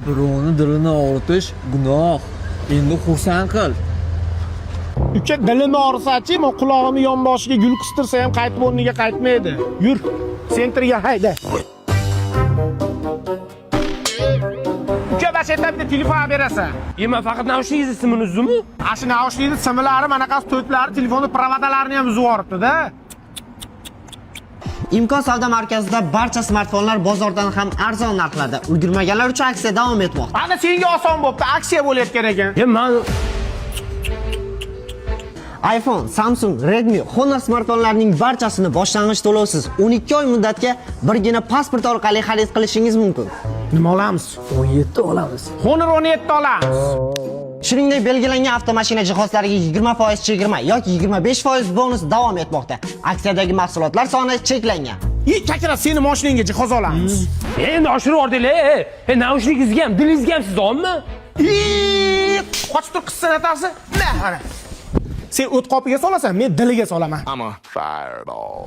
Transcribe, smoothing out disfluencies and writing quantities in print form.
Birovni dilini og'ritish gunoh. Endi xursand qil. Uka dilim og'risachi, men qulog'imni yonboshiga gul qistirsa ham qaytib o'rniga qaytmaydi. Yur, sentrga hayda. Uka bashayta bitta telefon olib berasan. Men faqat naushnigingizni simini uzdimmi? Ashi naushnikni simlari, manaqasi to'tlari, telefonni provodalarini ham uzib yuboribdi-da. Imkon savdo markazida barcha smartfonlar bozordan ham arzon narxlarda. Ulgurmaganlar uchun aksiya davom etmoqda. Ana senga oson bo'pti, aksiya bo'layotgan ekan. Men iPhone, Samsung, Redmi, Honor smartfonlarining barchasini boshlang'ich to'lovsiz 12 oy muddatga birgina pasport orqali xarid qilishingiz mumkin. Nima olamiz? 17 olamiz. Honor 17 olamiz. Shuningdek, belgilangan avtomashina jihozlariga 20% chegirma yoki 25% bonus davom etmoqda. Aksiyadagi mahsulotlar soni cheklangan. Kakra, seni mashinangga jihoz olamiz. endi oshirib yubordinglar. Naushnikingizga ham, dilingizga ham siz olmi? Qochib tur qizsan atasi. Mana. Sen o't qopiga solasan, men diliga solaman. I'm a fireball.